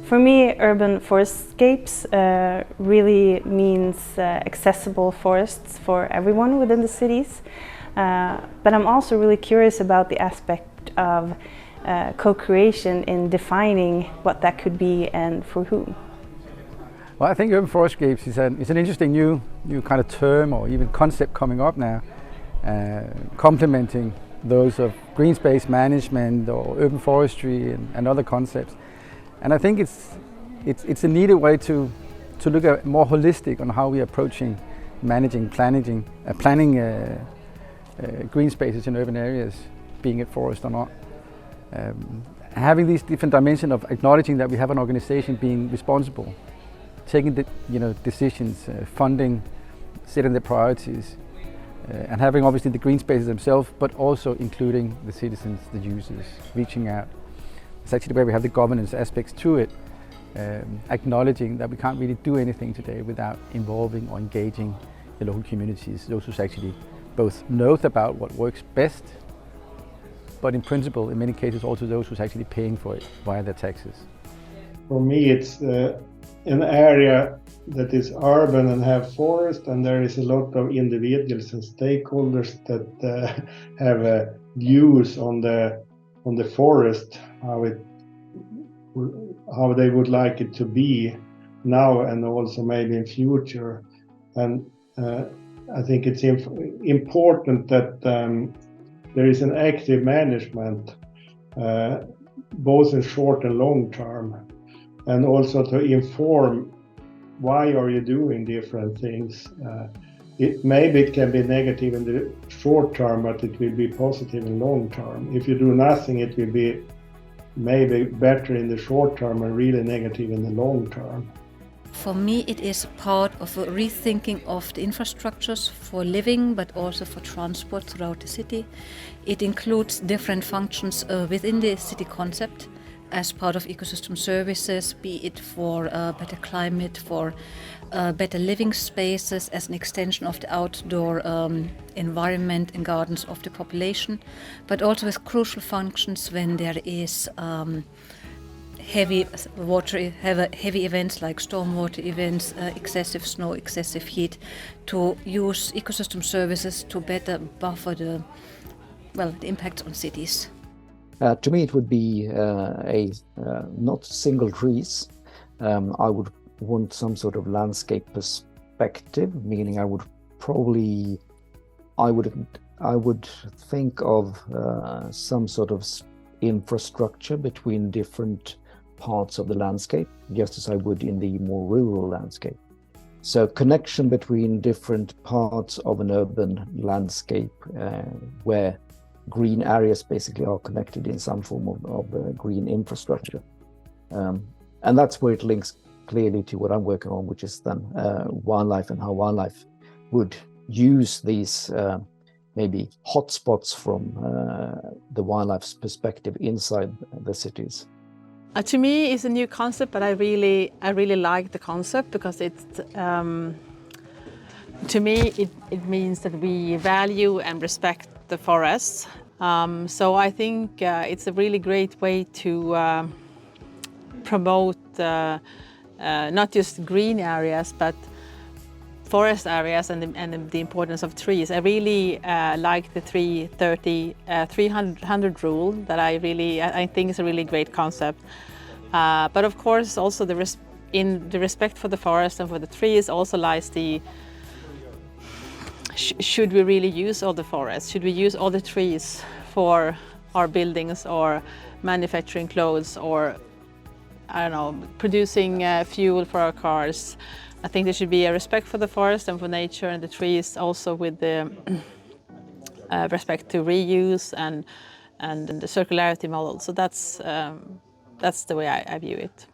For me, urban forestscapes really means accessible forests for everyone within the cities. But I'm also really curious about the aspect of co-creation in defining what that could be and for whom. Well, I think urban forestscapes is an interesting new kind of term or even concept coming up now, complementing those of green space management or urban forestry and other concepts. And I think it's a needed way to look at more holistic on how we are approaching managing, planning green spaces in urban areas, being it forest or not. Having these different dimensions of acknowledging that we have an organization being responsible, taking the decisions, funding, setting the priorities, and having obviously the green spaces themselves, but also including the citizens, the users, reaching out. It's actually where we have the governance aspects to it, acknowledging that we can't really do anything today without involving or engaging the local communities, those who actually both know about what works best, but in principle, in many cases, also those who's actually paying for it via their taxes. For me, it's an area that is urban and have forest, and there is a lot of individuals and stakeholders that have views on the forest, how they would like it to be now and also maybe in future. And I think it's important that there is an active management, both in short and long term, and also to inform why are you doing different things. Maybe it can be negative in the short term, but it will be positive in long term. If you do nothing, it will be maybe better in the short term and really negative in the long term. For me, it is part of a rethinking of the infrastructures for living, but also for transport throughout the city. It includes different functions within the city concept as part of ecosystem services, be it for better climate, for better living spaces as an extension of the outdoor environment and gardens of the population, but also with crucial functions when there is heavy events like stormwater events, excessive snow, excessive heat, to use ecosystem services to better buffer the impacts on cities. To me, it would be not single trees. I would want some sort of landscape perspective, meaning I would think of some sort of infrastructure between different parts of the landscape, just as I would in the more rural landscape. So connection between different parts of an urban landscape where green areas basically are connected in some form of green infrastructure. And that's where it links clearly to what I'm working on, which is then wildlife and how wildlife would use these maybe hotspots from the wildlife's perspective inside the cities. To me, it's a new concept, but I really like the concept because it's to me it means that we value and respect the forests. So I think it's a really great way to promote not just green areas, but forest areas and the importance of trees. I really like the 300 rule that I think is a really great concept. But of course, also in the respect for the forest and for the trees also lies the should we really use all the forests? Should we use all the trees for our buildings or manufacturing clothes or, I don't know, producing fuel for our cars? I think there should be a respect for the forest and for nature and the trees, also with the respect to reuse and the circularity model. So that's the way I view it.